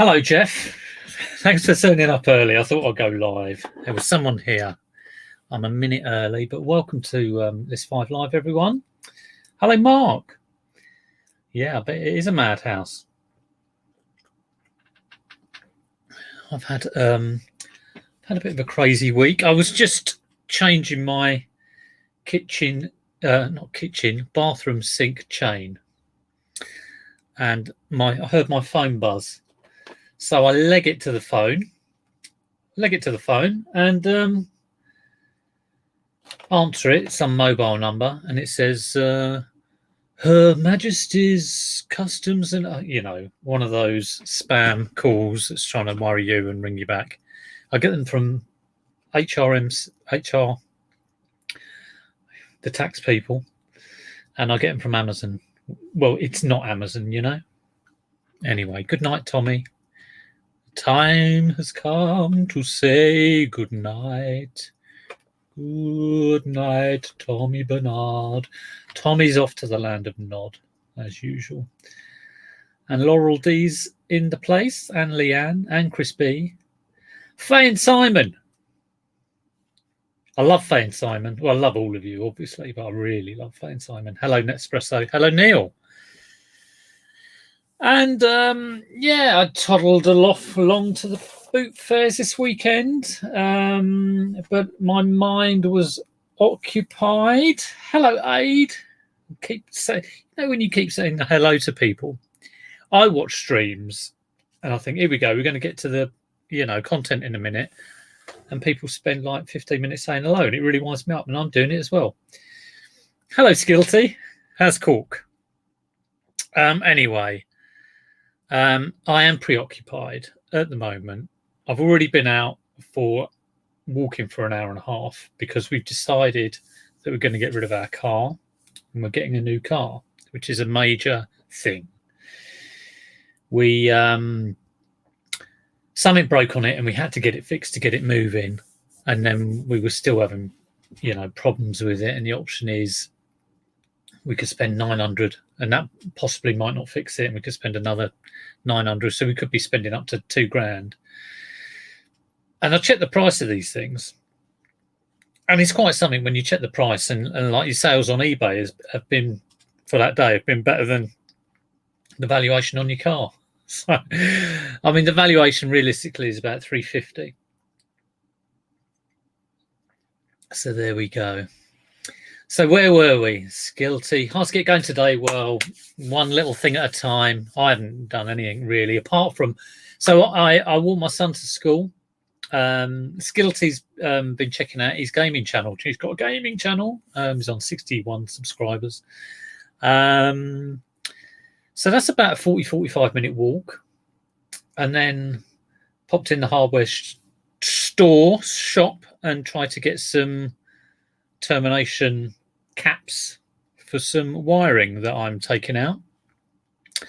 Hello, Jeff. Thanks for turning up early. I thought I'd go live. There was someone here. I'm a minute early, but welcome to this 5 Live, everyone. Hello, Mark. Yeah, I bet it is a madhouse. I've had a bit of a crazy week. I was just changing my bathroom sink chain, and I heard my phone buzz. So I leg it to the phone, and answer it, some mobile number, and it says, Her Majesty's Customs, and one of those spam calls that's trying to worry you and ring you back. I get them from HR, the tax people, and I get them from Amazon. Well, it's not Amazon, Anyway, good night, Tommy. Time has come to say good night. Good night, Tommy Bernard. Tommy's off to the land of Nod, as usual. And Laurel D's in the place, and Leanne, and Chris B. Faye and Simon. I love Faye and Simon. Well, I love all of you, obviously, but I really love Faye and Simon. Hello, Nespresso. Hello, Neil. And I toddled along to the boot fairs this weekend, but my mind was occupied. Hello, Aid. When you keep saying hello to people, I watch streams and I think, here we go, we're going to get to the content in a minute, and people spend like 15 minutes saying hello, and it really winds me up, and I'm doing it as well. Hello, Skilty. How's Cork? Anyway. I am preoccupied at the moment. I've already been out for walking for an hour and a half because we've decided that we're going to get rid of our car, and we're getting a new car, which is a major thing. We something broke on it, and we had to get it fixed to get it moving, and then we were still having problems with it, and the option is we could spend 900, and that possibly might not fix it, and we could spend another 900, so we could be spending up to $2,000. And I checked the price of these things, and it's quite something when you check the price, and like your sales on eBay have been for that day have been better than the valuation on your car. So, I mean, the valuation realistically is about $350. So there we go. So where were we? Skilty. How's it going today? Well, one little thing at a time. I haven't done anything really, apart from, so I walked my son to school. Skilty's been checking out his gaming channel. He's got a gaming channel. He's on 61 subscribers. So that's about a 45 minute walk. And then popped in the hardware shop and tried to get some termination caps for some wiring that I'm taking out, a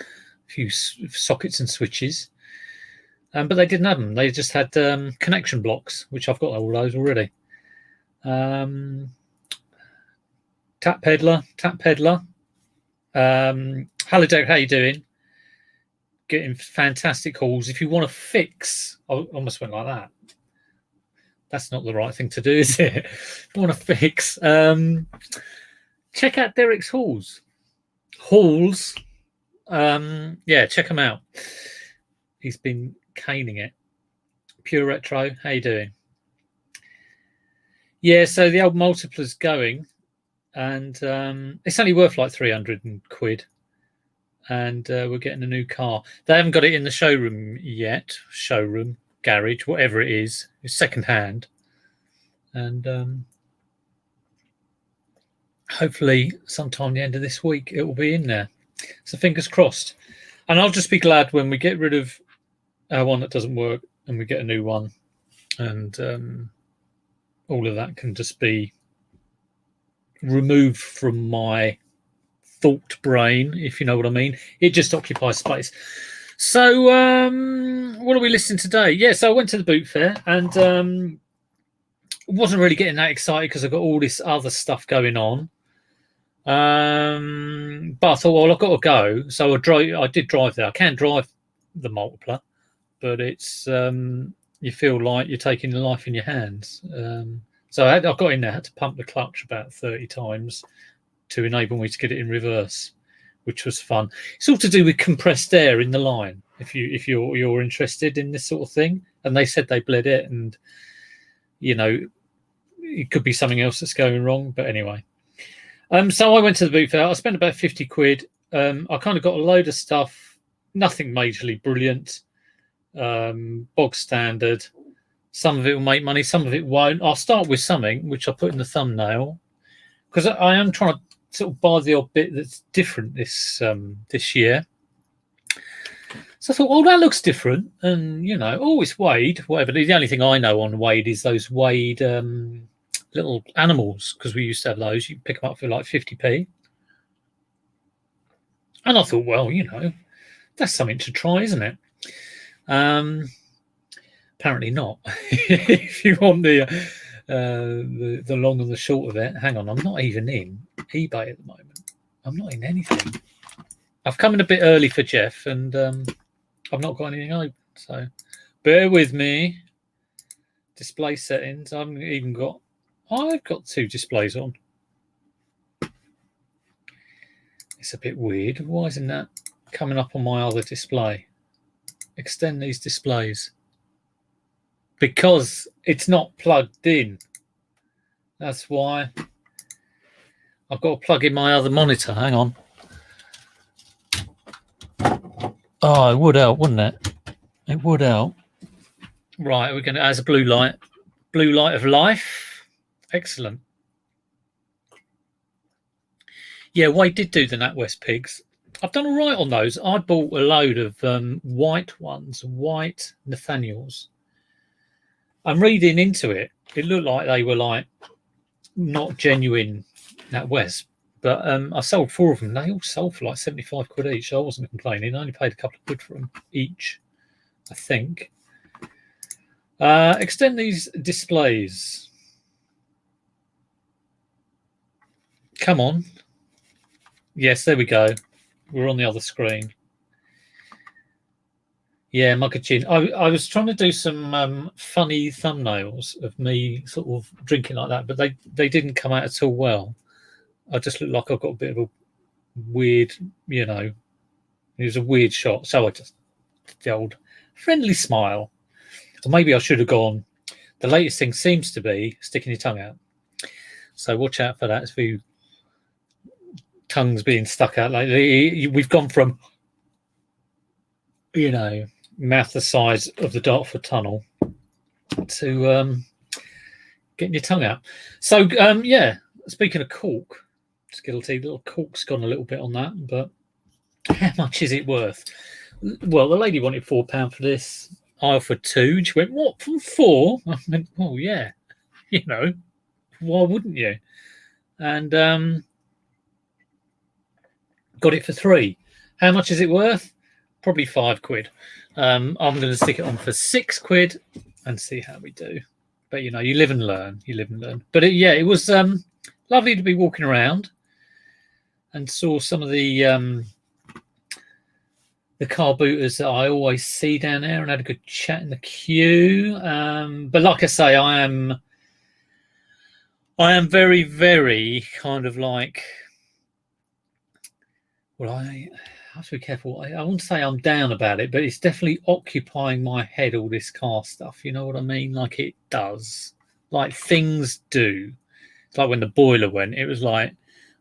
few sockets and switches, but they didn't have them. They just had connection blocks, which I've got all those already. Tap peddler. Hello, Derek, how you doing? Getting fantastic calls. If you want to fix, I almost went like that. That's not the right thing to do, is it? If you want to fix, check out Derek's hauls. Check them out. He's been caning it. Pure Retro, how you doing? Yeah, so the old multipler's going, and it's only worth like 300 quid, and we're getting a new car. They haven't got it in the showroom yet. Garage, whatever it is, it's second hand, and hopefully sometime the end of this week it will be in there. So fingers crossed. And I'll just be glad when we get rid of our one that doesn't work and we get a new one, and all of that can just be removed from my thought brain, if you know what I mean. It just occupies space. So what are we listening to today? Yeah, so I went to the boot fair, and wasn't really getting that excited because I've got all this other stuff going on. But I thought, well, I've got to go. So I did drive there. I can drive the multipler. but it's you feel like you're taking your life in your hands. So I got in there, had to pump the clutch about 30 times to enable me to get it in reverse, which was fun. It's all to do with compressed air in the line. If you're interested in this sort of thing, and they said they bled it, and it could be something else that's going wrong. But anyway, so I went to the boot fair. I spent about 50 quid. I kind of got a load of stuff, nothing majorly brilliant, bog standard. Some of it will make money, some of it won't. I'll start with something which I put in the thumbnail, because I am trying to sort of buy the odd bit that's different this year. So I thought, well, that looks different, and it's Wade, whatever. The only thing I know on Wade is those Wade little animals, because we used to have those. You pick them up for like 50p, and I thought, well, that's something to try, isn't it? Apparently not. If you want the long and the short of it, hang on, I'm not even in eBay at the moment. I'm not in anything. I've come in a bit early for Jeff, and I've not got anything open, so bear with me. Display settings. I've got 2 displays on. It's a bit weird. Why isn't that coming up on my other display? Extend these displays. Because it's not plugged in. That's why. I've got to plug in my other monitor. Hang on. Oh, it would help, wouldn't it? It would help. Right, we're going to, as a blue light of life. Excellent. Yeah, Wade did do the NatWest pigs. I've done all right on those. I bought a load of white ones, white Nathaniels. I'm reading into it. It looked like they were like not genuine NatWest, but I sold 4 of them. They all sold for like 75 quid each. So I wasn't complaining. I only paid a couple of quid for them each, I think. Extend these displays. Come on. Yes, there we go. We're on the other screen. Yeah, Muggachin. I was trying to do some funny thumbnails of me sort of drinking like that, but they didn't come out at all well. I just look like I've got a bit of a weird, it was a weird shot. So I just did the old friendly smile. Or maybe I should have gone, the latest thing seems to be sticking your tongue out. So watch out for that. It's for you, tongues being stuck out lately. We've gone from, mouth the size of the Dartford Tunnel to getting your tongue out. So, speaking of cork, Skittlety, little cork's gone a little bit on that, but how much is it worth? Well, the lady wanted £4 for this. I offered 2, and she went, what, from 4? I went, oh, yeah, why wouldn't you? And got it for 3. How much is it worth? Probably 5 quid. I'm going to stick it on for 6 quid and see how we do. But, you live and learn. But, it was lovely to be walking around and saw some of the car booters that I always see down there, and had a good chat in the queue. But like I say, I am very, very kind of like, well, I have to be careful. I won't say I'm down about it, but it's definitely occupying my head, all this car stuff. You know what I mean? Like it does. Like things do. It's like when the boiler went, it was like,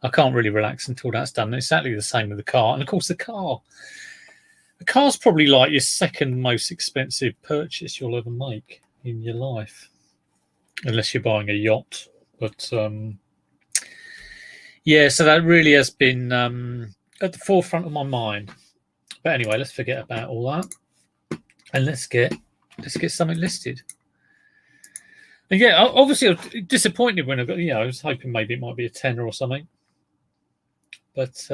I can't really relax until that's done. It's exactly the same with the car. And of course, the car's probably like your second most expensive purchase you'll ever make in your life. Unless you're buying a yacht. But so that really has been at the forefront of my mind. But anyway, let's forget about all that, and let's get something listed. And obviously I was disappointed when I got, I was hoping maybe it might be a tenner or something, but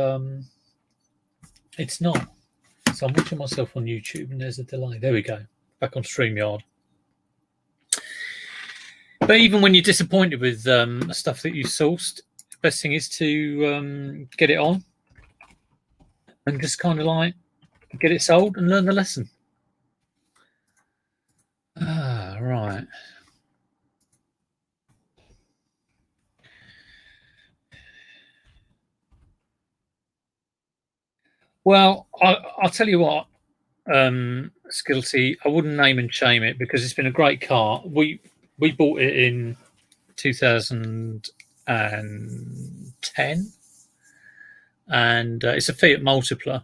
it's not. So I'm watching myself on YouTube, and there's a delay. There we go, back on StreamYard. But even when you're disappointed with stuff that you sourced, the best thing is to get it on and just kind of like get it sold and learn the lesson. Right. Well, I'll tell you what, Skilty, I wouldn't name and shame it because it's been a great car. We bought it in 2010, and it's a Fiat Multipla,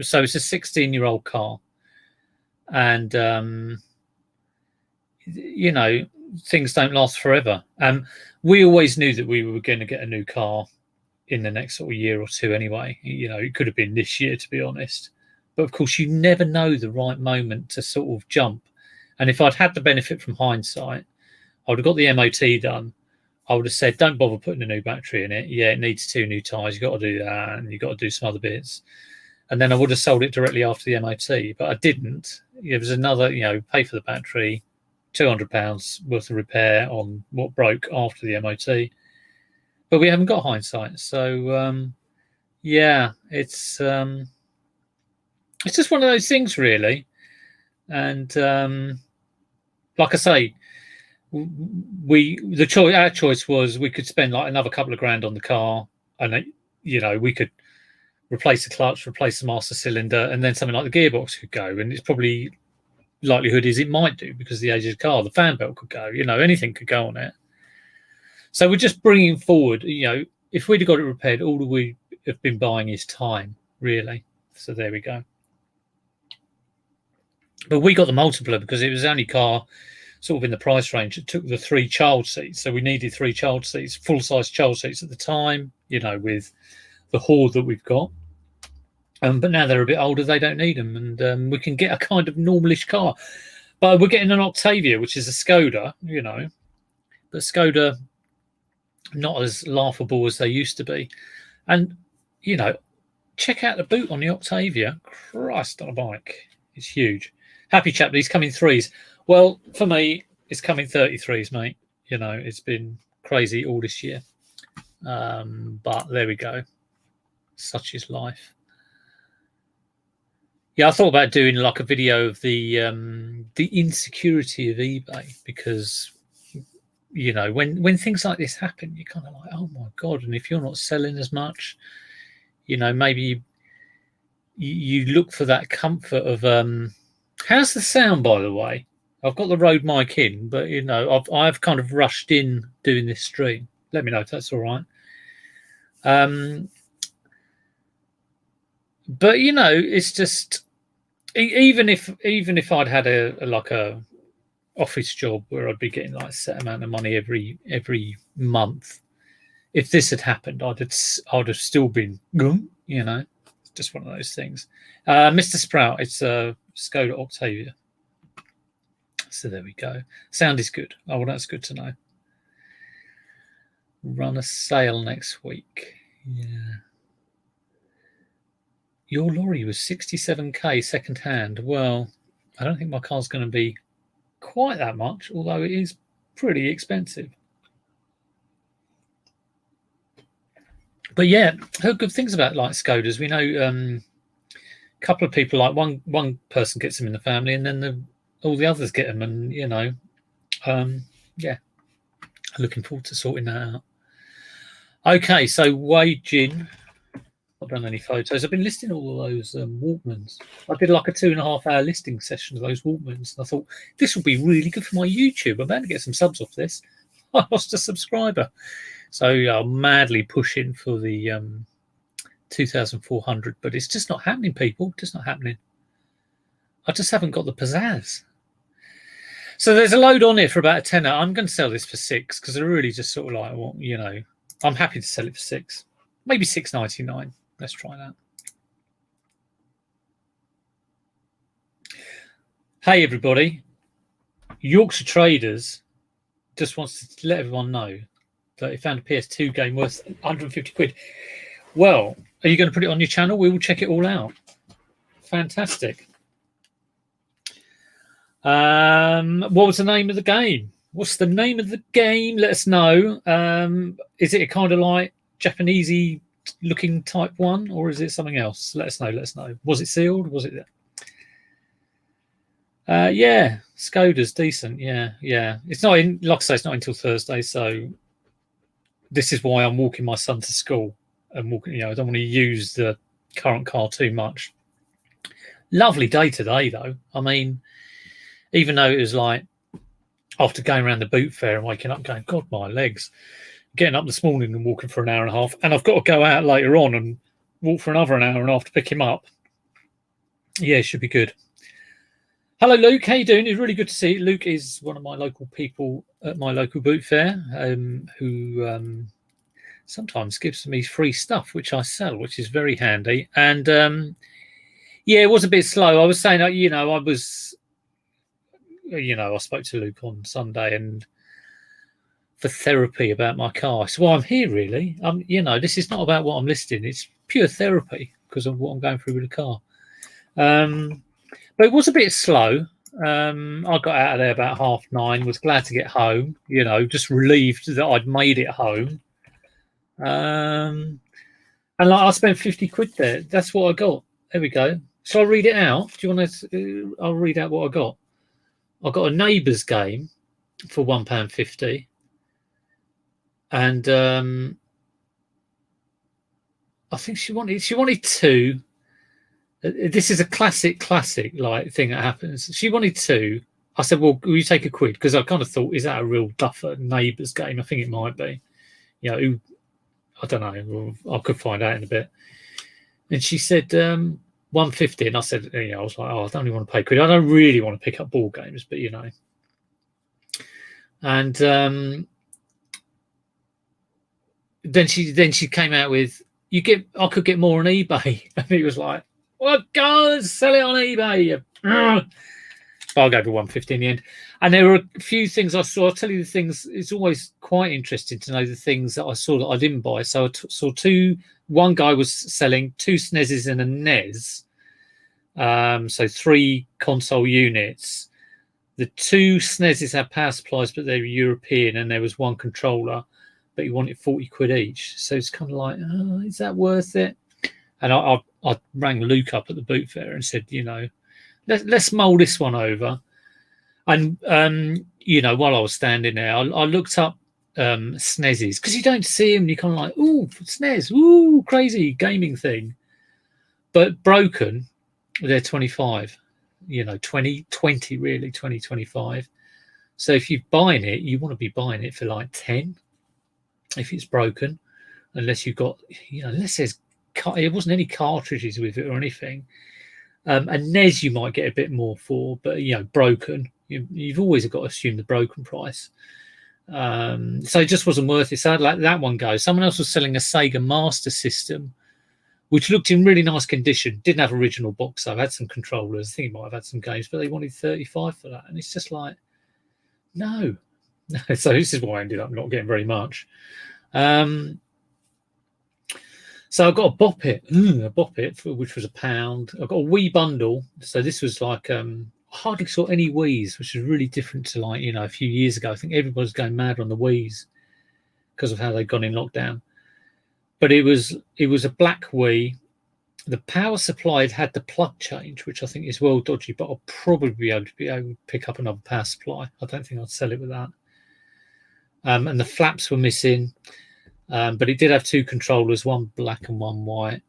so it's a 16-year-old car, and you know, things don't last forever. We always knew that we were going to get a new car in the next sort of year or two anyway. You know, it could have been this year, to be honest. But of course, you never know the right moment to sort of jump. And if I'd had the benefit from hindsight, I would have got the MOT done. I would have said, don't bother putting a new battery in it. Yeah, it needs 2 new tyres. You've got to do that. And you've got to do some other bits. And then I would have sold it directly after the MOT. But I didn't. It was another, pay for the battery, £200 worth of repair on what broke after the MOT. But we haven't got hindsight. So, yeah, it's just one of those things, really. And like I say, our choice was we could spend like another couple of grand on the car, and we could replace the clutch, replace the master cylinder, and then something like the gearbox could go. And it's probably likelihood is it might do because of the age of the car. The fan belt could go. Anything could go on it. So we're just bringing forward. If we'd have got it repaired, all we have been buying is time, really. So there we go. But we got the Multipla because it was the only car sort of in the price range that took the 3 child seats. So we needed 3 child seats, full-size child seats at the time, with the Horde that we've got. But now they're a bit older, they don't need them. And we can get a kind of normalish car. But we're getting an Octavia, which is a Skoda, But Skoda, not as laughable as they used to be. And, check out the boot on the Octavia. Christ on a bike. It's huge. Happy chap, these coming 3s. Well, for me, it's coming 33s, mate. It's been crazy all this year. But there we go. Such is life. Yeah, I thought about doing like a video of the insecurity of eBay because, when things like this happen, you're kind of like, oh my God. And if you're not selling as much, maybe you look for that comfort of how's the sound, by the way? I've got the Rode mic in, but I've kind of rushed in doing this stream. Let me know if that's all right. But it's just even if I'd had a office job where I'd be getting like a set amount of money every month, if this had happened, I'd have still been It's just one of those things. Mr. Sprout, it's a Skoda Octavia. So there we go. Sound is good. Oh, well, that's good to know. Run a sale next week. Yeah. Your lorry was 67k second hand. Well, I don't think my car's going to be quite that much, although it is pretty expensive. But yeah, heard good things about like Skodas. We know a couple of people, like one person gets them in the family, and then all the others get them, and yeah, looking forward to sorting that out. Okay, so Wei-Jin, not done any photos. I've been listing all of those Walkmans. I did like a 2.5-hour listing session of those Walkmans, and I thought this will be really good for my YouTube. I'm about to get some subs off this. I lost a subscriber. So I'm madly pushing for the 2,400, but it's just not happening, people. Just not happening. I just haven't got the pizzazz. So there's a load on here for about a tenner. I'm going to sell this for 6 because they're really just sort of like, well, I'm happy to sell it for 6, maybe 6.99. Let's try that. Hey everybody, Yorkshire Traders just wants to let everyone know that he found a PS2 game worth 150 quid. Well, are you going to put it on your channel? We will check it all out. Fantastic. What was the name of the game? What's the name of the game? Let us know. Is it a kind of like Japanesey looking type one, or is it something else? Let us know. Was it sealed? Was it? Yeah, Skoda's decent. Yeah. It's not in, like I say, it's not until Thursday. So this is why I'm walking my son to school and walking. I don't want to use the current car too much. Lovely day today, though. I mean, even though it was like after going around the boot fair and waking up going, God, my legs, getting up this morning and walking for an hour and a half, and I've got to go out later on and walk for another an hour and a half to pick him up. Yeah, it should be good. Hello, Luke. How you doing? It's really good to see you. Luke is one of my local people at my local boot fair, who sometimes gives me free stuff, which I sell, which is very handy. And yeah, it was a bit slow. I was saying, I spoke to Luke on Sunday and for therapy about my car. So I'm here really. This is not about what I'm listing. It's pure therapy because of what I'm going through with the car. But it was a bit slow. I got out of there about 9:30. Was glad to get home. Just relieved that I'd made it home. And I spent 50 quid there. That's what I got. There we go. Shall I read it out? Do you want to? I'll read out what I got. I got a Neighbours game for £1.50, and I think she wanted two. This is a classic like thing that happens. She wanted two. I said, well, will you take a quid? Because I kind of thought, is that a real duffer Neighbours game? I think it might be. I don't know. I could find out in a bit. And she said 150, and I said, I was like, I don't really want to pay quid. I don't really want to pick up ball games, but And then she came out with, I could get more on eBay, and he was like, well, go sell it on eBay. But I gave her 150 in the end. And there were a few things I saw. I'll tell you the things. It's always quite interesting to know the things that I saw that I didn't buy. So I saw two. One guy was selling 2 SNESes and a NES. So 3 console units. The 2 SNESes had power supplies, but they were European, and there was 1 controller, but he wanted 40 quid each. So it's kind of like, is that worth it? And I rang Luke up at the boot fair and said, let's mull this one over. And while I was standing there, I looked up SNESes because you don't see them. You're kind of like, ooh, SNES, ooh, crazy gaming thing. But broken, they're 25. 20 really, 25. So if you're buying it, you want to be buying it for like 10 if it's broken, unless you've got, unless it wasn't any cartridges with it or anything. A NES you might get a bit more for, but broken, you've always got to assume the broken price. So it just wasn't worth it. So I'd let that one go. Someone else was selling a Sega Master System, which looked in really nice condition. Didn't have original box. I've had some controllers. I think it might have had some games, but they wanted 35 for that, and it's just like, no. So this is why I ended up not getting very much. So I got a Bop It, which was £1. I got a Wii bundle. So this was like, I hardly saw any Wiis, which is really different to like, a few years ago. I think everybody's going mad on the Wiis because of how they've gone in lockdown. But it was a black Wii. The power supply had the plug change, which I think is well dodgy, but I'll probably be able to pick up another power supply. I don't think I'd sell it with that. And the flaps were missing. But it did have 2 controllers, one black and one white,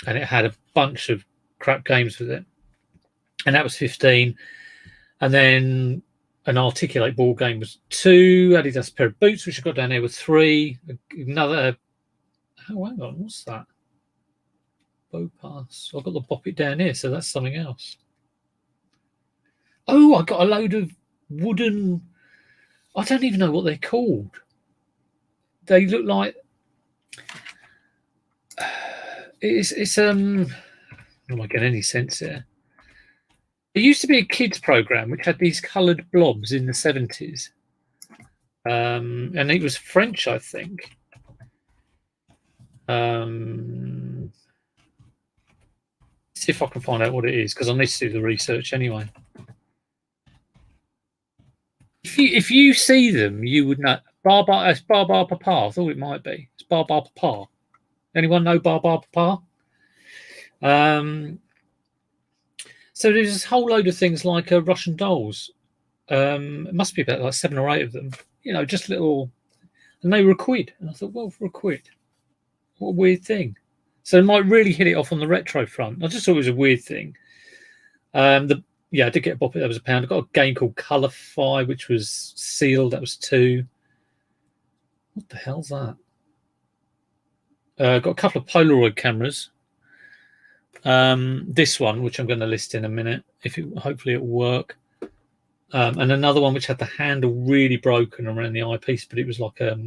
and it had a bunch of crap games with it, and that was 15. And then an Articulate ball game was 2. Adidas pair of boots, which I got down there, was 3. Another, hang on, what's that? Bow Pass. I got the Bop It down here, so that's something else. Oh, I got a load of wooden, I don't even know what they're called. They look like it's am I getting any sense here? There used to be a kids program which had these coloured blobs in the 70s, and it was French, I think. See if I can find out what it is, because I need to do the research anyway. If you see them, you would know. Bar Papa. I thought it might be. It's Bar Papa. Anyone know Bar Papa? So So there's this whole load of things like Russian dolls. It must be about like 7 or 8 of them. You know, just little, and they were a quid. And I thought, well, for a quid, what a weird thing. So it might really hit it off on the retro front. I just thought it was a weird thing. I did get a bop. That was £1. I got a game called Colourfy, which was sealed. That was £2. What the hell's that? Got a couple of Polaroid cameras. This one, which I'm going to list in a minute, hopefully it will work. And another one which had the handle really broken around the eyepiece, but it was like a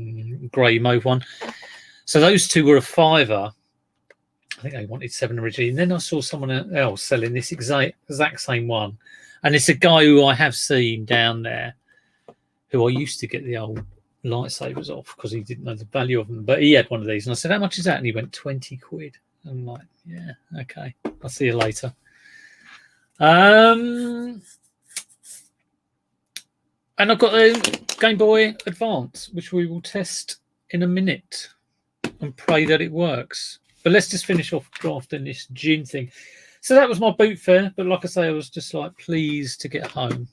grey mauve one. So those two were a £5. I think they wanted 7 originally. And then I saw someone else selling this exact same one. And it's a guy who I have seen down there, who I used to get the old lightsabers off because he didn't know the value of them. But he had one of these. And I said, how much is that? And he went, 20 quid. I'm like, yeah, okay. I'll see you later. And I've got a Game Boy Advance, which we will test in a minute and pray that it works. But let's just finish off drafting this gin thing. So that was my boot fair. But like I say, I was just like, pleased to get home.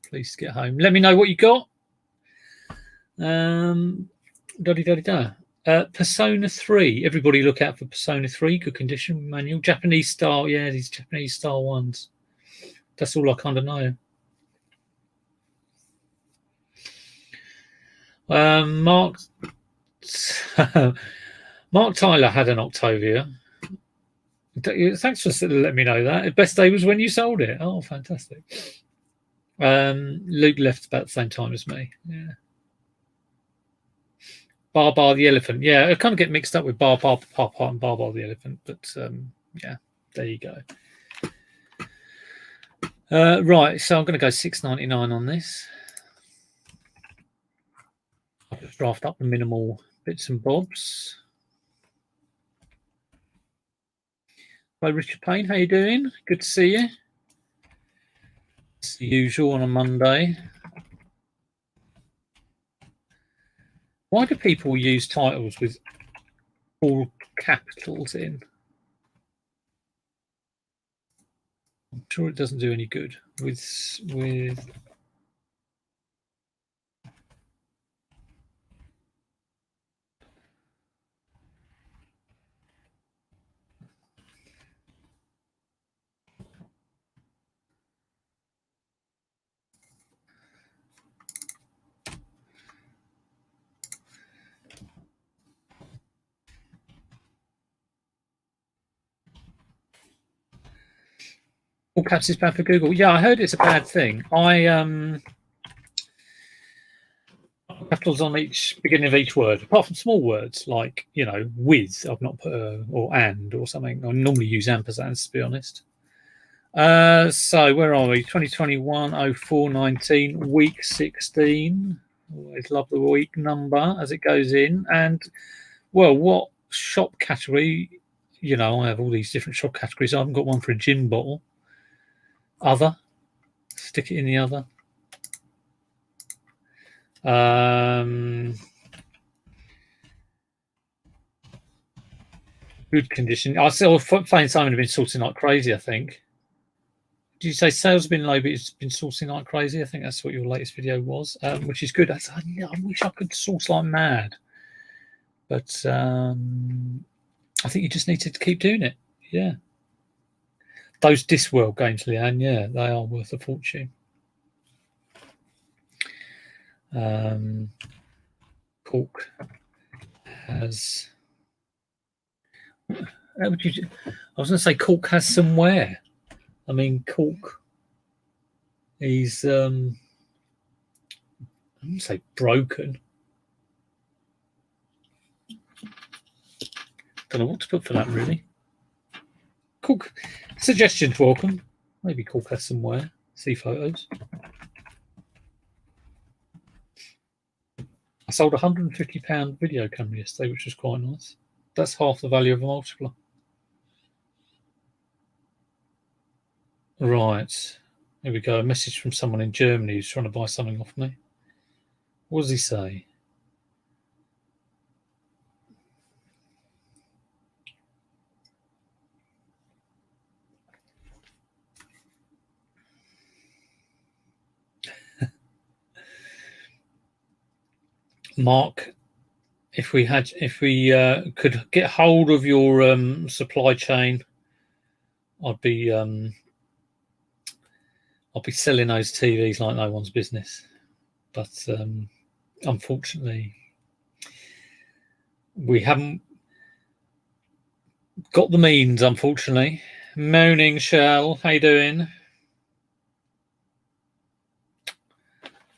Pleased to get home. Let me know what you got. Persona 3. Everybody look out for Persona 3. Good condition manual. Japanese style. Yeah, these Japanese style ones. That's all I kind of know. Mark Tyler had an Octavia. Thanks for letting me know that. The best day was when you sold it. Oh, fantastic. Luke left about the same time as me. Yeah. Bar the elephant. Yeah, I kind of get mixed up with Bar and Bar the elephant, but yeah, there you go. Right, so I'm going to go $6.99 on this. I'll just draft up the minimal bits and bobs. Hi, Richard Payne. How you doing? Good to see you. It's the usual on a Monday. Why do people use titles with all capitals in? I'm sure it doesn't do any good with all caps is bad for Google. Yeah, I heard it's a bad thing. Capitals on each beginning of each word, apart from small words like, you know, with. I've not put or and or something. I normally use ampersands, to be honest. So where are we? 2021 04 19 week 16. Always love the week number as it goes in. And well, what shop category? You know, I have all these different shop categories. I haven't got one for a gin bottle. Other, stick it in the other. Good condition. I still find Simon have been sourcing like crazy, I think. Did you say sales have been low, but it's been sourcing like crazy? I think that's what your latest video was, which is good. I wish I could source like mad. But I think you just need to keep doing it. Yeah. Those Discworld games, Leanne, yeah, they are worth a fortune. Cork has... I was going to say Cork has some wear. I mean, Cork, he's, I wouldn't say broken. Don't know what to put for that, really. Cork, suggestions welcome. Maybe Cork has some wear. See photos. I sold a £150 video camera yesterday, which was quite nice. That's half the value of a multipler. Right. Here we go. A message from someone in Germany who's trying to buy something off me. What does he say? Mark, if we could get hold of your supply chain, I'd be selling those TVs like no one's business. But unfortunately, we haven't got the means, unfortunately. Moaning Shell, how you doing?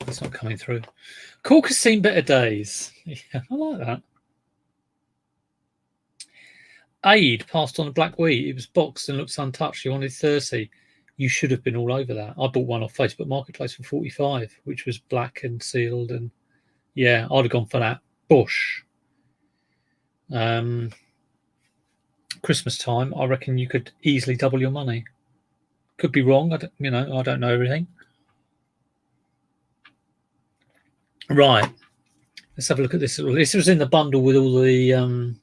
It's not coming through. Cork has seen better days. Yeah, I like that. Aid passed on a black wheat. It was boxed and looks untouched. You wanted 30. You should have been all over that. I bought one off Facebook Marketplace for 45, which was black and sealed. And yeah, I'd have gone for that. Bush. Christmas time, I reckon you could easily double your money. Could be wrong. I don't know everything. Right. Let's have a look at this. This was in the bundle with all the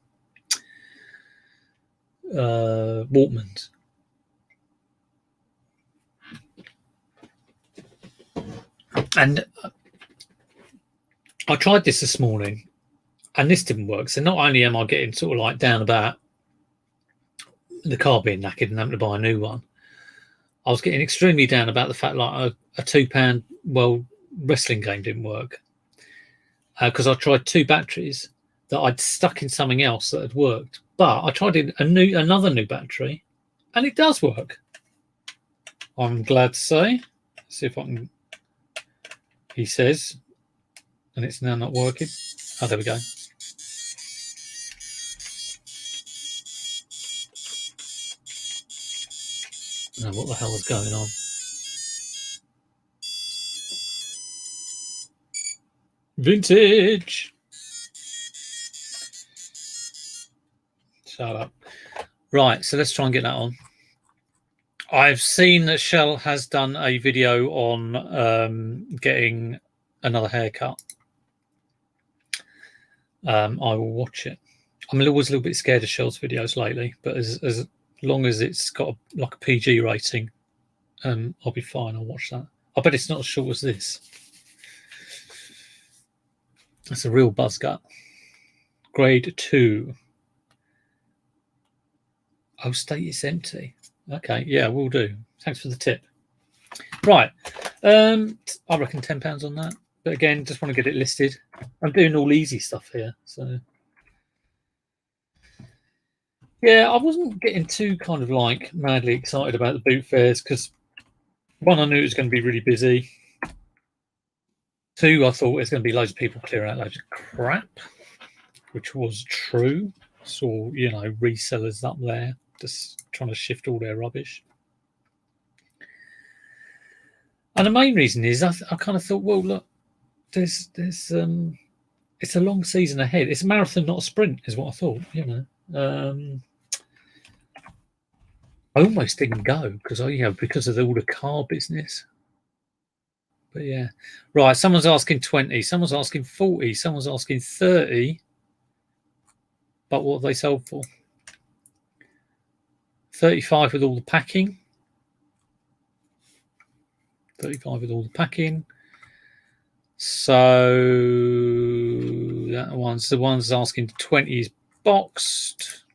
Walkmans. And I tried this morning, and this didn't work. So not only am I getting sort of like down about the car being knackered and having to buy a new one, I was getting extremely down about the fact like a £2 wrestling game didn't work. Because I tried 2 batteries that I'd stuck in something else that had worked. But I tried another new battery, and it does work. I'm glad to say. Let's see if I can. He says, and it's now not working. Oh, there we go. Now, what the hell is going on? Vintage. Shut up. Right, so let's try and get that on. I've seen that Shell has done a video on getting another haircut. I will watch it. I'm always a little bit scared of Shell's videos lately, but as long as it's got like a PG rating, I'll be fine. I'll watch that. I bet it's not as short as this. That's a real buzz gut. Grade 2. Oh, status empty. Okay, yeah, we'll do. Thanks for the tip. Right. I reckon £10 on that. But again, just want to get it listed. I'm doing all easy stuff here. So yeah, I wasn't getting too kind of like madly excited about the boot fairs because 1, I knew it was going to be really busy. 2, I thought it was going to be loads of people clearing out loads of crap, which was true. Saw, resellers up there just trying to shift all their rubbish. And the main reason is I kind of thought, well, look, there's it's a long season ahead. It's a marathon, not a sprint, is what I thought. I almost didn't go because of all the car business. But yeah, right. Someone's asking 20. Someone's asking 40. Someone's asking 30. But what have they sold for? 35 with all the packing. 35 with all the packing. So that the one's asking 20 is boxed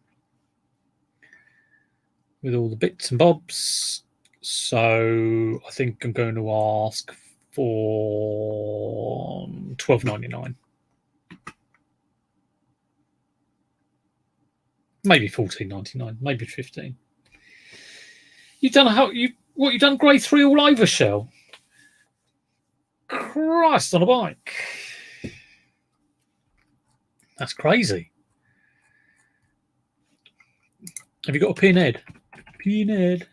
with all the bits and bobs. So I think I'm going to ask for $12.99. Maybe $14.99, maybe $15. You've done grade 3 all over, Shell? Christ on a bike. That's crazy. Have you got a pinhead? Pinhead.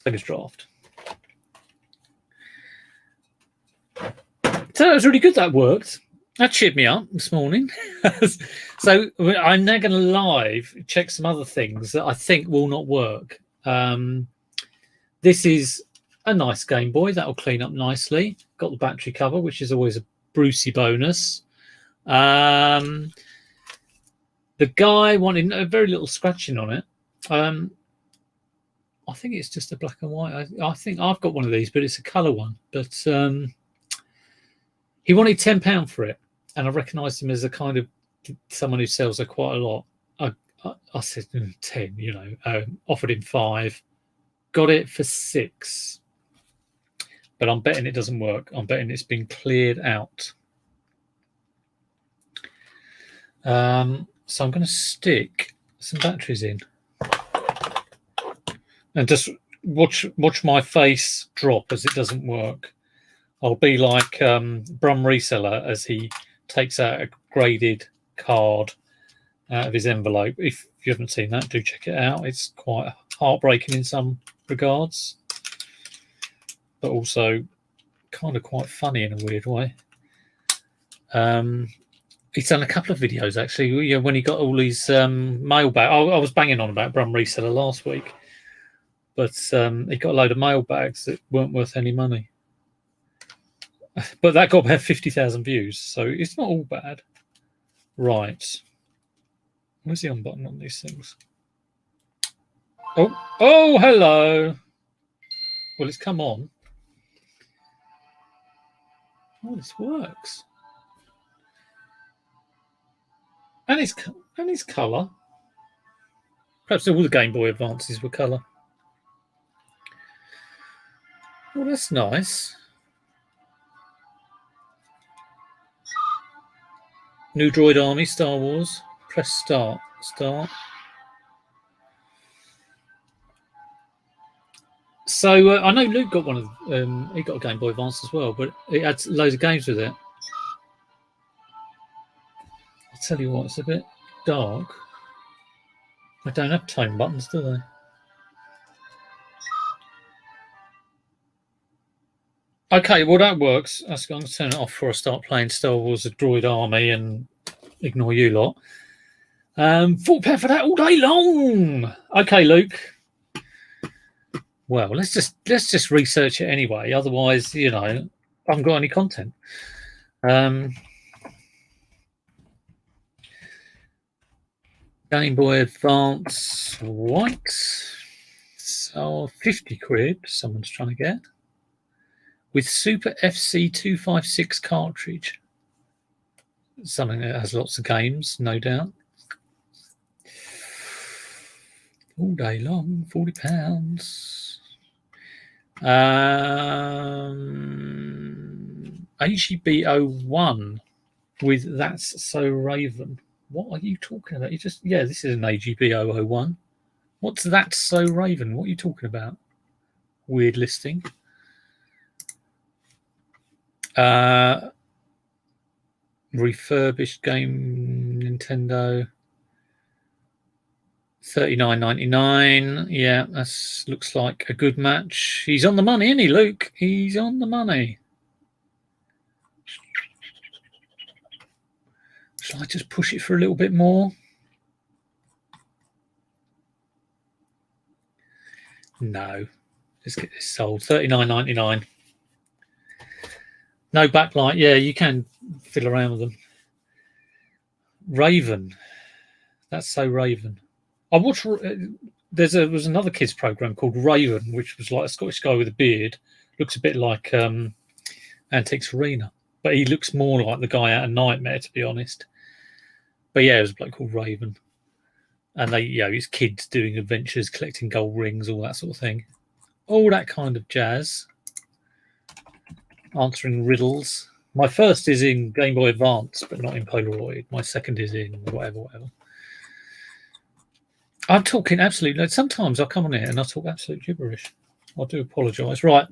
Same as draft. So that was really good. That worked. That cheered me up this morning. So I'm now going to live check some other things that I think will not work. This is a nice Game Boy. That'll clean up nicely. Got the battery cover, which is always a Brucey bonus. The guy wanted a very little scratching on it. I think it's just a black and white. I think I've got one of these, but it's a colour one. But He wanted £10 for it, and I recognised him as a kind of someone who sells her quite a lot. I said 10, you know, offered him 5, got it for 6. But I'm betting it doesn't work. I'm betting it's been cleared out. So I'm going to stick some batteries in and just watch my face drop as it doesn't work. I'll be like Brum Reseller as he takes out a graded card out of his envelope. If you haven't seen that, do check it out. It's quite heartbreaking in some regards, but also kind of quite funny in a weird way. He's done a couple of videos actually. You know, when he got all these mailbag. I was banging on about Brum Reseller last week, but he got a load of mailbags that weren't worth any money. But that got about 50,000 views, so it's not all bad. Right. Where's the on button on these things? Oh, hello. Well, it's come on. Oh, this works. And it's colour. Perhaps all the Game Boy Advances were colour. Well, that's nice. New Droid Army, Star Wars. Press start. Start. So I know Luke got one of. He got a Game Boy Advance as well, but it had loads of games with it. I'll tell you what, it's a bit dark. They don't have tone buttons, do they? Okay, well that works. I'm going to turn it off before I start playing Star Wars: The Droid Army and ignore you lot. £4 for that all day long. Okay, Luke. Well, let's just research it anyway. Otherwise, you know, I haven't got any content. Game Boy Advance white. So 50 quid. Someone's trying to get. With Super FC 256 cartridge. Something that has lots of games, no doubt. All day long, £40. AGB01 with That's So Raven. What are you talking about? This is an AGB001. What's That's So Raven? What are you talking about? Weird listing. Refurbished game, Nintendo. $39.99. Yeah, that looks like a good match. He's on the money, isn't he, Luke? He's on the money. Shall I just push it for a little bit more? No. Let's get this sold. $39.99. No backlight. Yeah, you can fiddle around with them. Raven. That's So Raven. I watched. There was another kids program called Raven, which was like a Scottish guy with a beard. Looks a bit like Antiques Arena, but he looks more like the guy out of Nightmare, to be honest. But yeah, it was a bloke called Raven, and it's kids doing adventures, collecting gold rings, all that sort of thing, all that kind of jazz. Answering riddles. My first is in Game Boy Advance, but not in Polaroid. My second is in whatever. I'm talking absolute. Sometimes I come on here and I talk absolute gibberish. I do apologise. Right,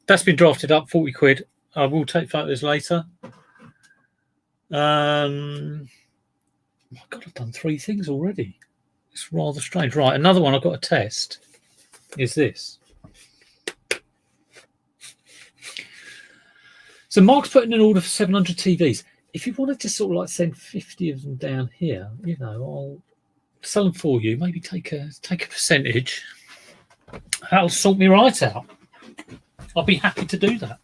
that's been drafted up. 40 quid. I will take photos later. My God, I've done 3 things already. It's rather strange. Right, another one I've got to test is this. So Mark's putting an order for 700 TVs. If you wanted to sort of like send 50 of them down here, you know, I'll sell them for you. Maybe take a percentage. That'll sort me right out. I'll be happy to do that.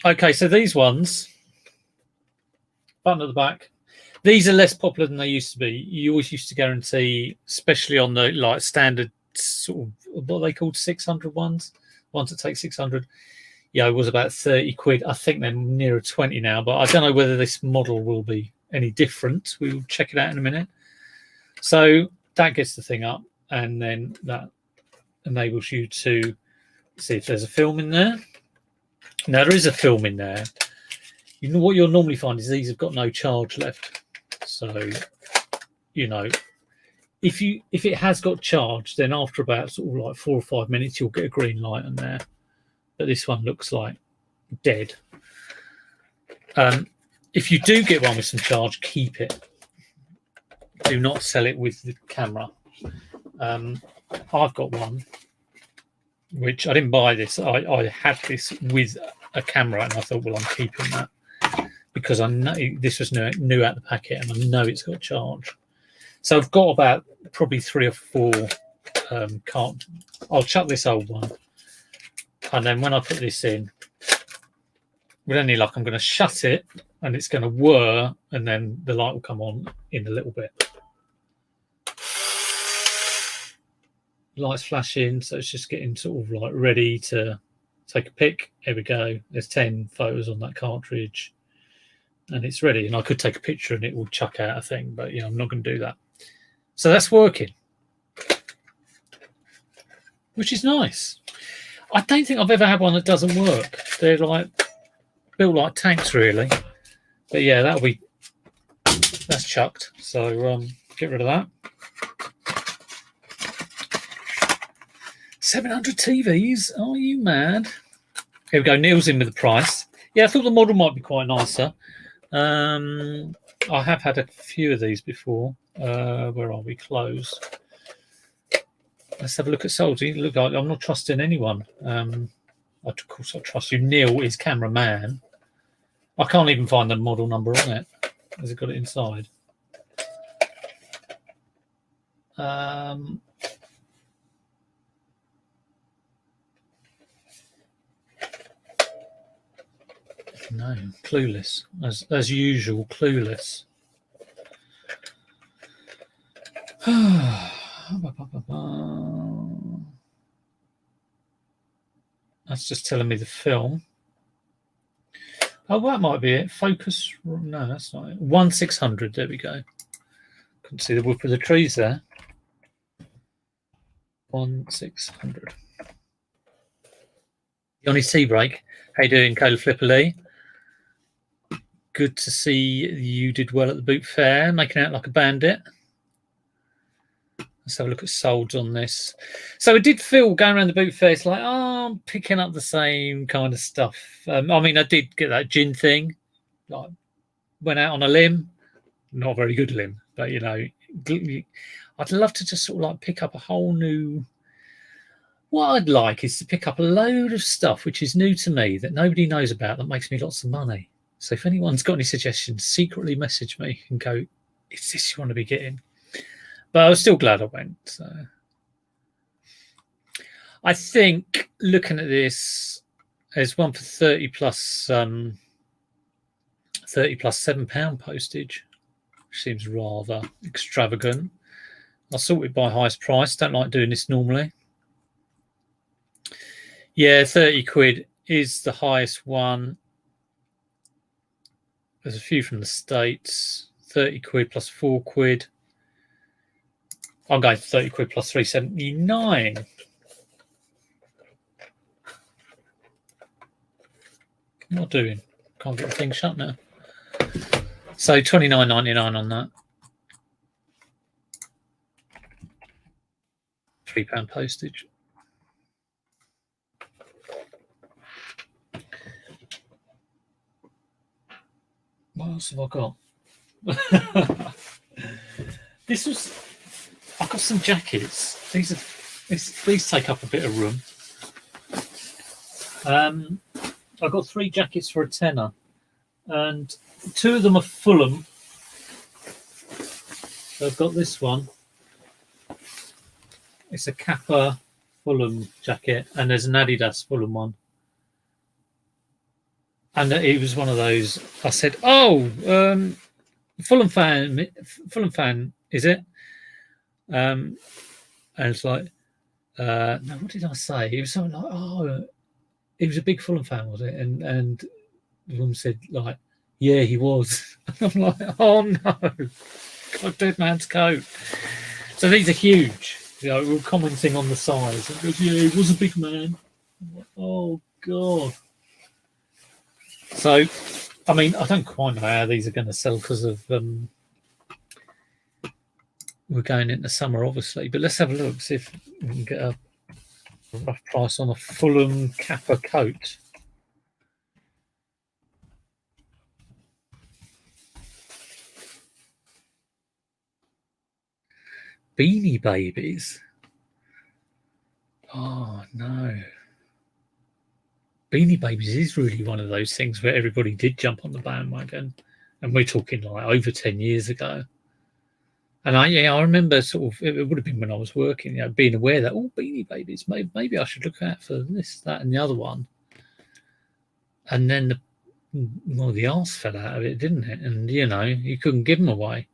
Okay, so these ones, button at the back. These are less popular than they used to be. You always used to guarantee, especially on the like standard sort of what are they called 600 ones that take 600. Yeah, it was about 30 quid. I think they're nearer 20 now, but I don't know whether this model will be any different. We'll check it out in a minute. So that gets the thing up, and then that enables you to see if there's a film in there. Now, there is a film in there. You know what you'll normally find is these have got no charge left. So, you know, if it has got charge, then after about sort of like 4 or 5 minutes, you'll get a green light on there. But this one looks like dead. If you do get one with some charge, keep it. Do not sell it with the camera. I've got one, which I didn't buy this. I had this with a camera, and I thought, well, I'm keeping that because I know this was new out the packet, and I know it's got charge. So I've got about probably 3 or 4. I'll chuck this old one. And then when I put this in, with any luck, I'm going to shut it and it's going to whir, and then the light will come on in a little bit. Lights flashing, so it's just getting sort of like ready to take a pic. Here we go. There's 10 photos on that cartridge, and it's ready. And I could take a picture and it will chuck out a thing, but I'm not going to do that. So that's working, which is nice. I don't think I've ever had one that doesn't work. They're like built like tanks, really. But yeah, that's chucked. So get rid of that. 700 TVs? Are you mad? Here we go. Neil's in with the price. Yeah, I thought the model might be quite nicer. I have had a few of these before. Where are we? Close. Let's have a look at sold. Look, I'm not trusting anyone. Of course, I trust you. Neil is cameraman. I can't even find the model number on it. Has it got it inside? No, clueless. As usual, clueless. That's just telling me the film. Oh, that might be it. Focus. No, that's not it. 1/600. There we go. Couldn't see the whoop of the trees there. 1/600. On his tea break. How you doing, Cola Flipper Lee? Good to see you did well at the boot fair, making out like a bandit. Let's have a look at solds on this. So it did feel going around the boot fair, it's like, I'm picking up the same kind of stuff. I mean, I did get that gin thing. Like, went out on a limb. Not a very good limb, but, I'd love to just sort of like pick up a whole new... What I'd like is to pick up a load of stuff which is new to me that nobody knows about that makes me lots of money. So if anyone's got any suggestions, secretly message me and go, is this you want to be getting? But I was still glad I went. So I think looking at this, there's one for 30 plus £7 postage, which seems rather extravagant. I'll sort it by highest price. Don't like doing this normally. Yeah, 30 quid is the highest one. There's a few from the States. 30 quid plus 4 quid. I'm going for 30 quid plus 3.79. What am I doing? Can't get the thing shut now. So 29.99 on that. £3 postage. What else have I got? I've got some jackets. These take up a bit of room. I've got 3 jackets for a tenner, and 2 of them are Fulham. So I've got this one. It's a Kappa Fulham jacket, and there's an Adidas Fulham one. And it was one of those. I said, "Oh, Fulham fan, is it?" And it's like, no. What did I say? It was something like, "Oh, he was a big Fulham fan, was it? And the woman said, like, yeah, he was. And I'm like, oh no, God, dead man's coat. So these are huge. You know, we were commenting on the size. It goes, yeah, he was a big man. Like, oh God. So, I mean, I don't quite know how these are going to sell because of we're going into summer, obviously. But let's have a look, see if we can get a rough price on a Fulham Kappa coat. Beanie Babies. Oh no. Beanie Babies is really one of those things where everybody did jump on the bandwagon. And we're talking like over 10 years ago. And I remember sort of, it would have been when I was working, you know, being aware that, oh, Beanie Babies, maybe I should look out for this, that, and the other one. And then the arse fell out of it, didn't it? And, you know, you couldn't give them away.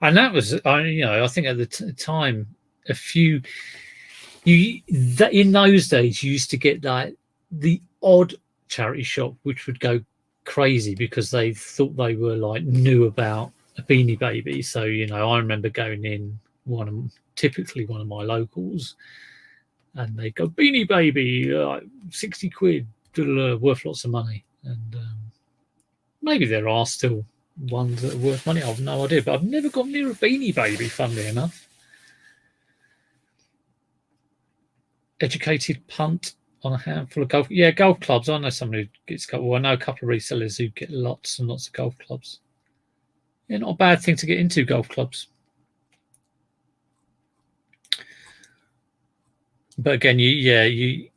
And that was, I think at the time, in those days, you used to get like the odd charity shop, which would go crazy because they thought they were like knew about a Beanie Baby. So, you know, I remember going in typically one of my locals, and they go, Beanie Baby, 60 quid, worth lots of money. And maybe there are still ones that are worth money. I've no idea, but I've never got near a Beanie Baby, funnily enough. Educated punt on a handful of golf. Yeah, golf clubs. I know someone who gets golf. Well, I know a couple of resellers who get lots and lots of golf clubs. Yeah, not a bad thing to get into, golf clubs. But again, you'll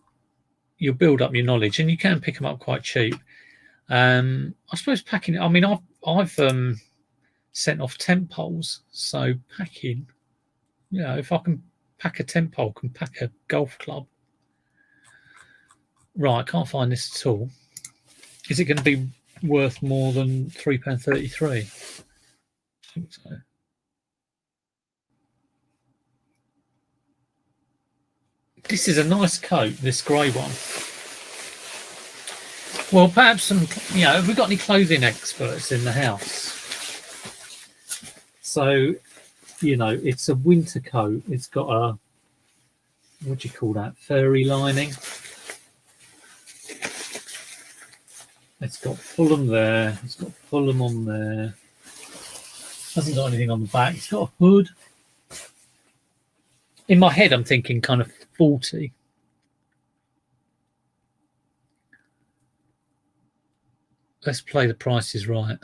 build up your knowledge, and you can pick them up quite cheap. I suppose packing. I mean, I've sent off tent poles, so packing. You know, if I can pack a tent pole, can pack a golf club. Right, I can't find this at all. Is it going to be worth more than £3.33? I think so. This is a nice coat, this grey one. Well, perhaps have we got any clothing experts in the house? So, you know, it's a winter coat. It's got a, what do you call that, furry lining. It's got Fulham there. It's got Fulham on there. Hasn't got anything on the back. It's got a hood. In my head, I'm thinking kind of 40. Let's play the prices right.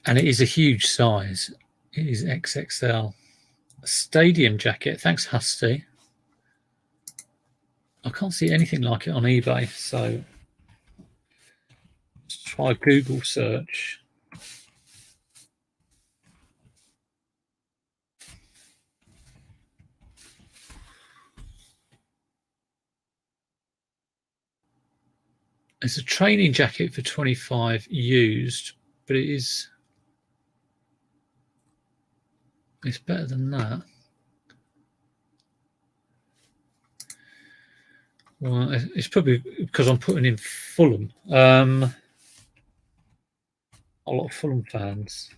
And it is a huge size. It is XXL. A stadium jacket. Thanks, Husty. I can't see anything like it on eBay, so let's try a Google search. It's a training jacket for 25 used, but it's better than that. Well, it's probably because I'm putting in Fulham. A lot of Fulham fans.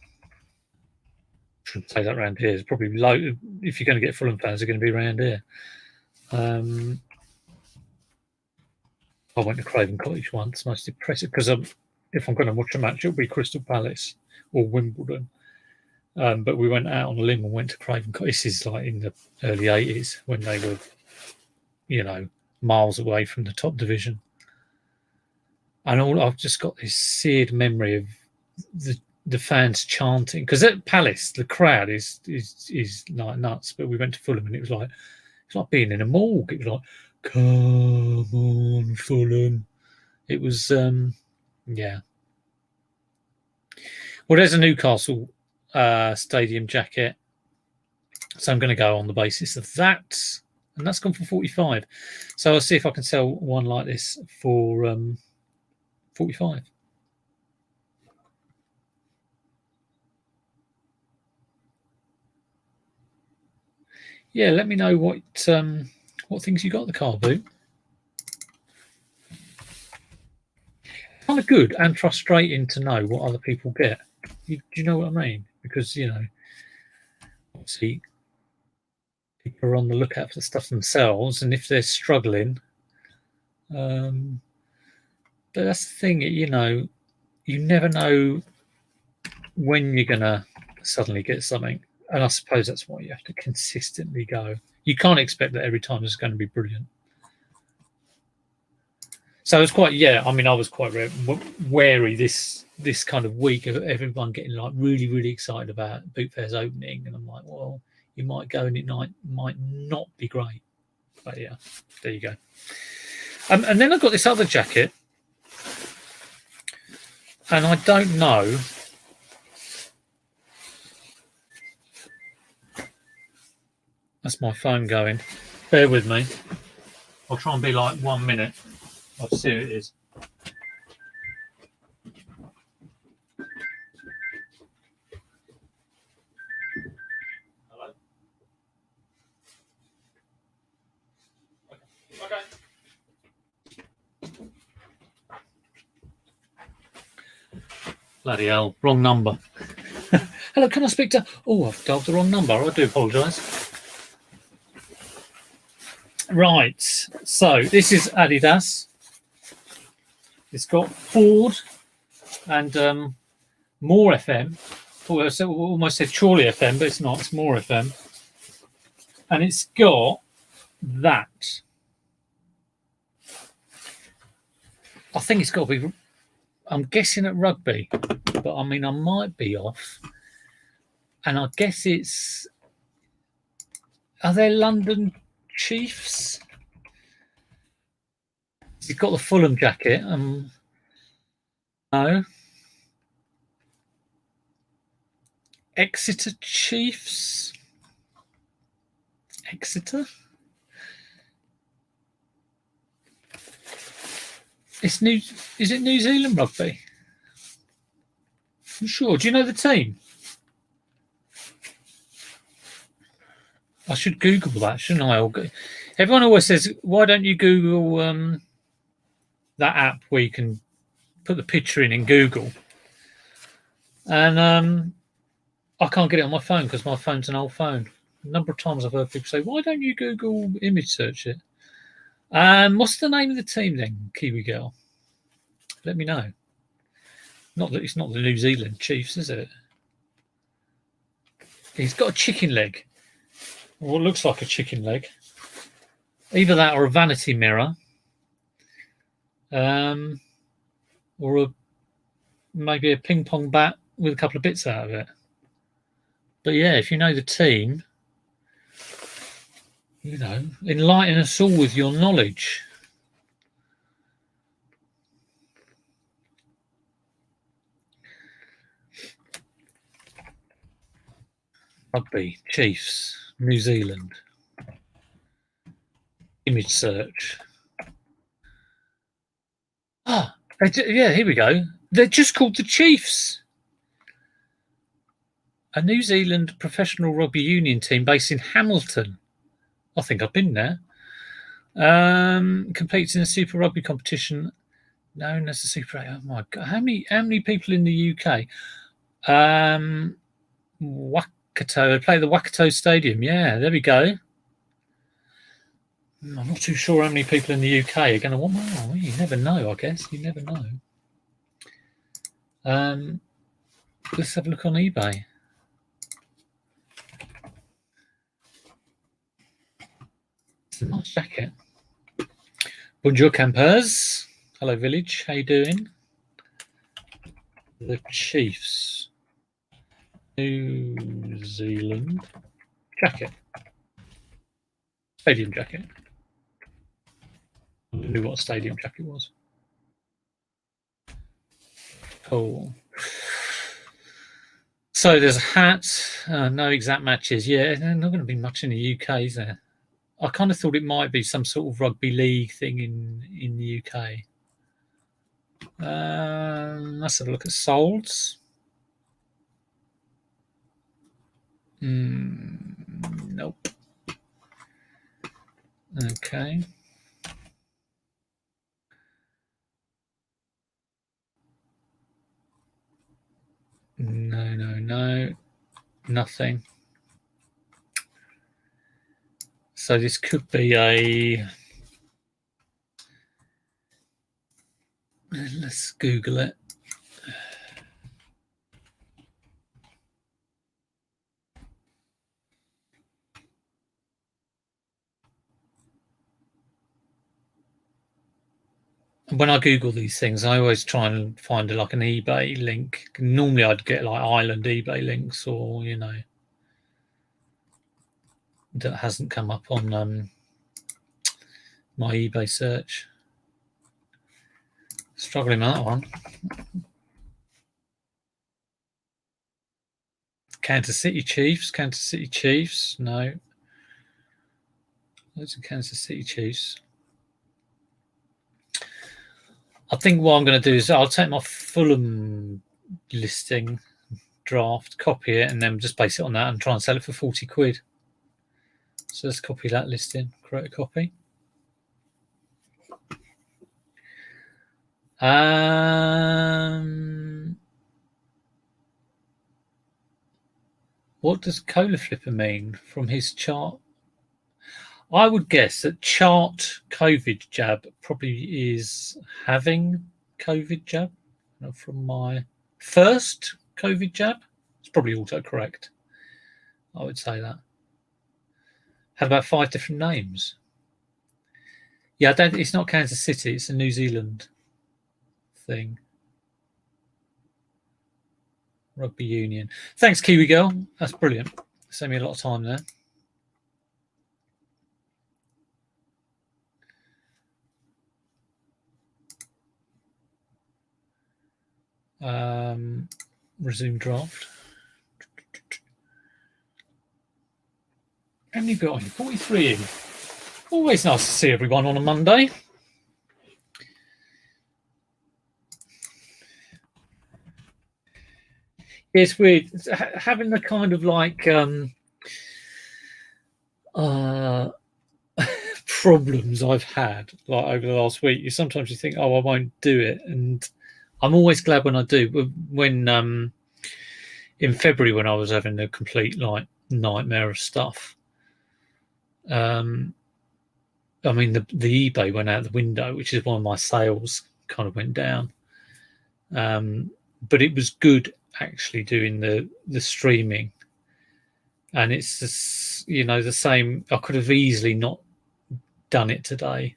Shouldn't say that around here. It's probably low. If you're going to get Fulham fans, they're going to be around here. I went to Craven Cottage once. Most impressive because if I'm going to watch a match, it'll be Crystal Palace or Wimbledon. But we went out on a limb and went to Craven Cottage. This is like in the early 80s when they were, you know, miles away from the top division. And I've just got this seared memory of the fans chanting, because at Palace the crowd is like nuts, but we went to Fulham and it was like being in a morgue. It was like, come on Fulham. It was yeah. Well, there's a Newcastle stadium jacket, so I'm going to go on the basis of that, and that's gone for 45. So I'll see if I can sell one like this for 45. yeah, let me know what things you got in the car boot. Kind of good and frustrating to know what other people get. Do you know what I mean? Because obviously people are on the lookout for the stuff themselves, and if they're struggling, but that's the thing. You never know when you're gonna suddenly get something, and I suppose that's why you have to consistently go. You can't expect that every time it's going to be brilliant. So it's quite, yeah. I mean, I was quite wary this kind of week of everyone getting like really, really excited about boot fairs opening, and I'm like, well, you might go and it might not be great, but yeah, there you go. And then I've got this other jacket, and I don't know. That's my phone going. Bear with me. I'll try and be like 1 minute. I'll see who it is. Hello? Okay. Bloody hell, wrong number. Hello, can I speak to... Oh, I've dialed the wrong number. I do apologise. Right, so this is Adidas. It's got Ford and More FM. I almost said Chorley FM, but it's not. It's More FM. And it's got that. I think it's got to be... I'm guessing at Rugby, but I mean, I might be off. And I guess it's... Are they London Chiefs? He's got the Fulham jacket. No. Exeter Chiefs? Exeter? Is it New Zealand Rugby? I'm sure. Do you know the team? I should Google that, shouldn't I? Everyone always says, why don't you Google that app where you can put the picture in Google? And I can't get it on my phone because my phone's an old phone. A number of times I've heard people say, why don't you Google image search it? What's the name of the team then, Kiwi girl? Let me know. It's not the New Zealand Chiefs, is it? He's got a chicken leg. What looks like a chicken leg. Either that or a vanity mirror. Or maybe a ping pong bat with a couple of bits out of it. But yeah, if you know the team, enlighten us all with your knowledge. Rugby, Chiefs, New Zealand. Image search. Yeah, here we go. They're just called the Chiefs. A New Zealand professional rugby union team based in Hamilton. I think I've been there. Competes in a Super Rugby competition known as the Super 8. Oh my God. How many people in the UK? Waikato. They play the Waikato Stadium. Yeah, there we go. I'm not too sure how many people in the UK are going to want one. Oh, you never know, I guess. You never know. Let's have a look on eBay. It's a nice jacket. Bonjour, campers. Hello, village. How you doing? The Chiefs. New Zealand jacket. Stadium jacket. I knew what a stadium jacket was. Cool. So there's a hat. No exact matches. Yeah, there's not going to be much in the UK, is there? I kind of thought it might be some sort of rugby league thing in the UK. Let's have a look at solds. Nope. Okay. No, nothing. So this could be a, let's Google it. When I Google these things, I always try and find like an eBay link. Normally I'd get like Ireland eBay links, or, you know, that hasn't come up on my eBay search. Struggling with that one. Kansas City Chiefs. No. Those are Kansas City Chiefs. I think what I'm going to do is I'll take my Fulham listing draft, copy it, and then just base it on that and try and sell it for 40 quid. So let's copy that listing, create a copy. What does Cola Flipper mean from his chart? I would guess that chart COVID jab probably is having COVID jab. From my first COVID jab, it's probably autocorrect. I would say that. Had about 5 different names. Yeah, it's not Kansas City, it's a New Zealand thing. Rugby Union. Thanks, Kiwi Girl. That's brilliant. Saved me a lot of time there. Resume draft. How many got on? 43 in. Always nice to see everyone on a Monday. It's weird having the kind of like problems I've had like over the last week. Sometimes you think, oh, I won't do it, and I'm always glad when I do. When in February, when I was having a complete like nightmare of stuff, I mean the eBay went out the window, which is why my sales kind of went down. But it was good actually doing the streaming, and it's just, you know, the same. I could have easily not done it today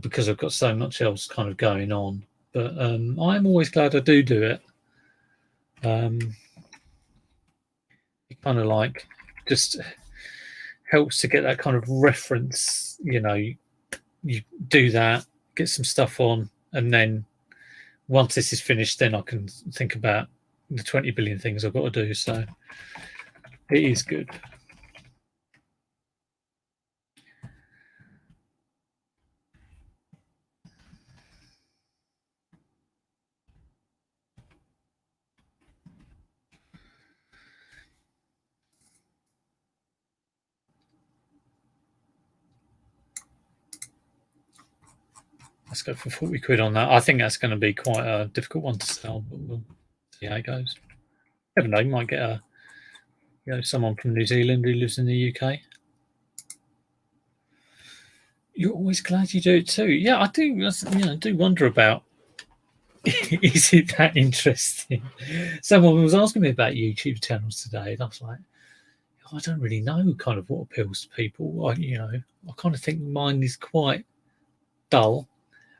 because I've got so much else kind of going on, but I'm always glad I do it. It kind of like just helps to get that kind of reference, you know, you do that, get some stuff on, and then once this is finished, then I can think about the 20 billion things I've got to do. So it is good. Let's go for 40 quid on that. I think that's going to be quite a difficult one to sell, but we'll see how it goes. Never know, you might get someone from New Zealand who lives in the UK. You're always glad you do it too. Yeah, I do. I do wonder about. Is it that interesting? Someone was asking me about YouTube channels today, and I was like, I don't really know kind of what appeals to people. I kind of think mine is quite dull.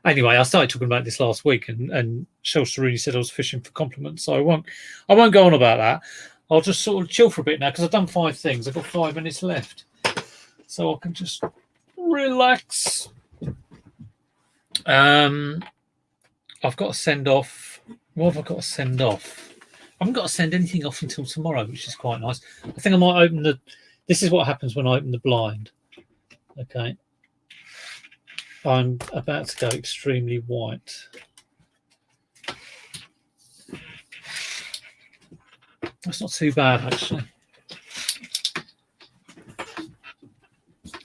Anyway, I started talking about this last week, and Shel Saruni said I was fishing for compliments, so I won't go on about that. I'll just sort of chill for a bit now because I've done 5 things. I've got 5 minutes left, so I can just relax. I've got to send off. What have I got to send off? I haven't got to send anything off until tomorrow, which is quite nice. I think I might open the. This is what happens when I open the blind. Okay. I'm about to go extremely white. That's not too bad, actually.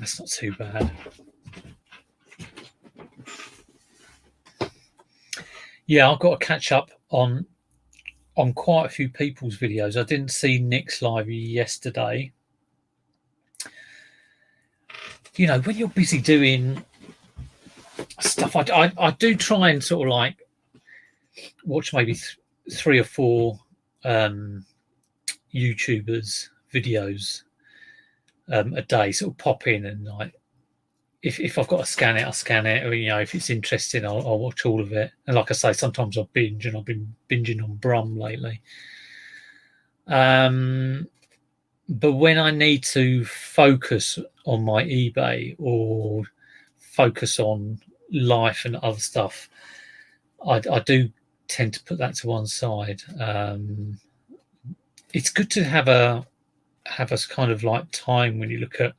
That's not too bad. Yeah, I've got to catch up on quite a few people's videos. I didn't see Nick's live yesterday. You know, when you're busy doing stuff, I do try and sort of like watch maybe 3 or 4 YouTubers videos a day, sort of pop in, and like if I've got to scan it, I'll scan it, or you know, if it's interesting, I'll watch all of it. And like I say, sometimes I'll binge, and I've been binging on Brum lately. But when I need to focus on my eBay or focus on life and other stuff, I do tend to put that to one side. It's good to have a kind of like time when you look at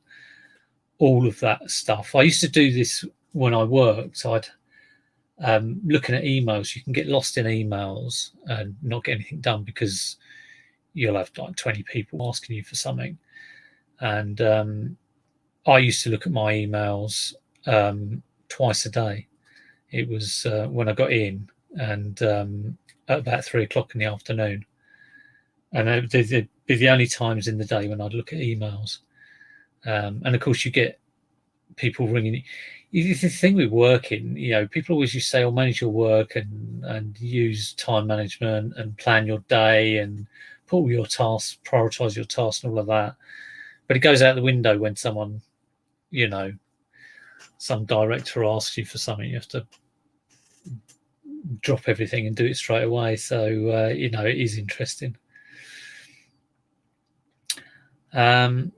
all of that stuff. I used to do this when I worked. I'd looking at emails. You can get lost in emails and not get anything done because you'll have like 20 people asking you for something. And I used to look at my emails twice a day. It was when I got in, and at about 3 o'clock in the afternoon. And it'd be the only times in the day when I'd look at emails. And of course, you get people ringing. The thing with working, you know, people always used to say, "Oh, manage your work and use time management and plan your day and put all your tasks, prioritize your tasks, and all of that." But it goes out the window when someone, you know, some director asks you for something. You have to drop everything and do it straight away. So you know, it is interesting. I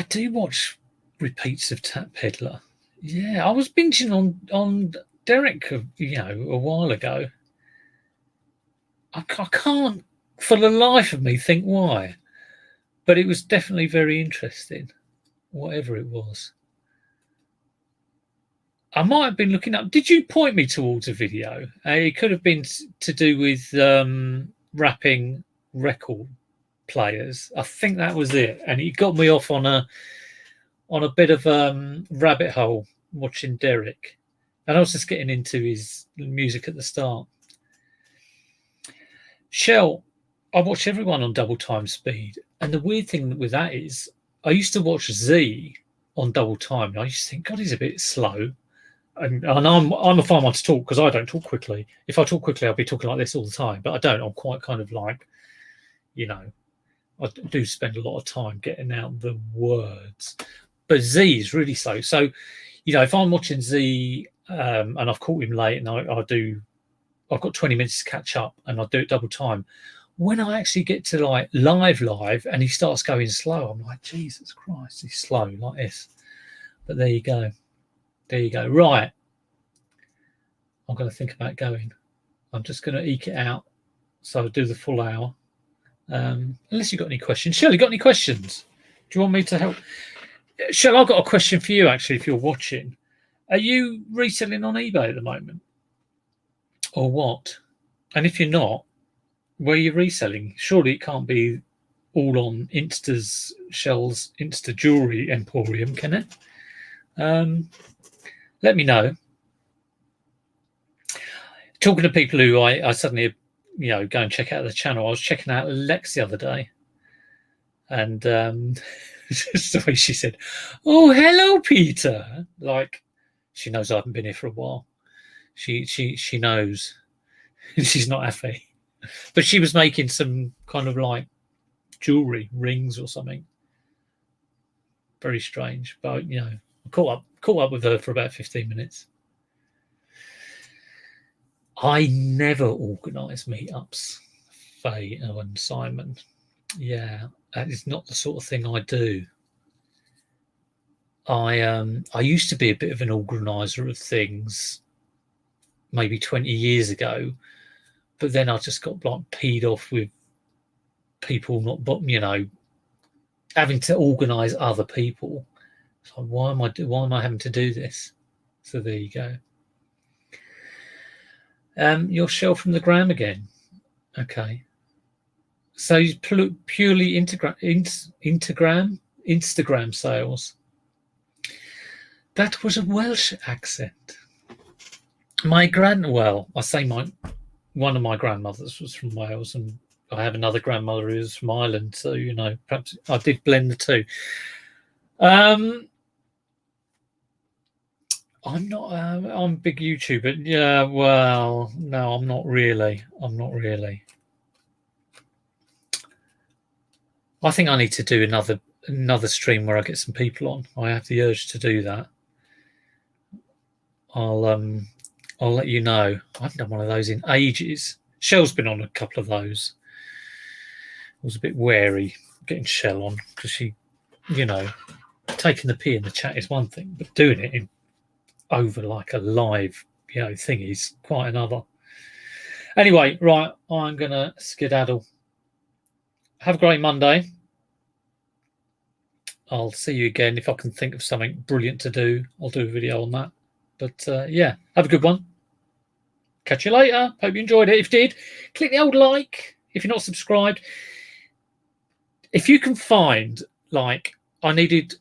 do watch repeats of Tap Peddler. Yeah, I was binging on Derek, you know, a while ago. I can't for the life of me think why, but it was definitely very interesting, whatever it was. I might have been looking up. Did you point me towards a video? It could have been to do with wrapping record players. I think that was it, and it got me off on a bit of rabbit hole watching Derek, and I was just getting into his music at the start. Shell, I watch everyone on double time speed, and the weird thing with that is I used to watch Z on double time, and I used to think, God, he's a bit slow. And I'm a fine one to talk because I don't talk quickly. If I talk quickly, I'll be talking like this all the time, but I don't. I'm quite kind of like, you know, I do spend a lot of time getting out the words. But Z is really slow. So, you know, if I'm watching Z and I've caught him late, and I've got 20 minutes to catch up, and I'll do it double time. When I actually get to like live, and he starts going slow, I'm like, Jesus Christ, he's slow like this. But there you go. There you go. Right. I'm going to think about going. I'm just going to eke it out. So I'll do the full hour. Unless you've got any questions. Shirley, got any questions? Do you want me to help? Shirley, I've got a question for you, actually, if you're watching. Are you reselling on eBay at the moment? Or what? And if you're not, where are you reselling? Surely it can't be all on Shell's Insta Jewelry Emporium, can it? Let me know. Talking to people who I suddenly, you know, go and check out the channel. I was checking out Lex the other day, and just the way she said, "Oh, hello, Peter." Like she knows I haven't been here for a while. She knows. She's not happy, but she was making some kind of like jewelry rings or something. Very strange, but you know, I caught up with her for about 15 minutes. I never organise meetups, Faye and Simon. Yeah, that is not the sort of thing I do. I used to be a bit of an organiser of things, maybe 20 years ago, but then I just got like peed off with people not, you know, having to organise other people. So why am I having to do this? So there you go. Your Shell from the gram again. Okay. So purely Instagram. Instagram sales. That was a Welsh accent. I say one of my grandmothers was from Wales, and I have another grandmother who's from Ireland, so perhaps I did blend the two. I'm not. I'm a big YouTuber. Yeah, well, no, I'm not really. I think I need to do another stream where I get some people on. I have the urge to do that. I'll let you know. I haven't done one of those in ages. Shell's been on a couple of those. I was a bit wary getting Shell on because she, taking the pee in the chat is one thing, but doing it over like a live, thing is quite another. Anyway, right, I'm gonna skedaddle. Have a great Monday. I'll see you again. If I can think of something brilliant to do, I'll do a video on that. But yeah, have a good one. Catch you later. Hope you enjoyed it. If you did, click the old like. If you're not subscribed, if you can find, I needed,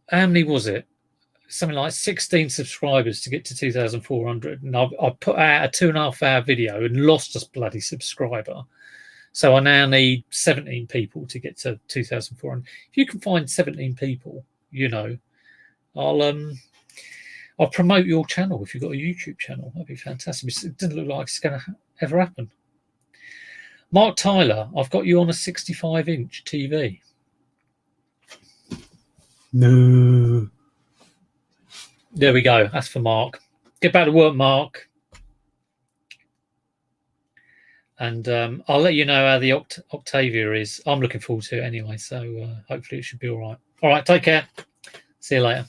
how many was it? Something like 16 subscribers to get to 2,400. And I put out a 2.5 hour video and lost a bloody subscriber. So I now need 17 people to get to 2,400. If you can find 17 people, I'll promote your channel if you've got a YouTube channel. That'd be fantastic. It doesn't look like it's going to ever happen. Mark Tyler, I've got you on a 65-inch TV. No. There we go. That's for Mark. Get back to work, Mark. And I'll let you know how the Octavia is. I'm looking forward to it anyway, so hopefully it should be all right. All right, take care. See you later.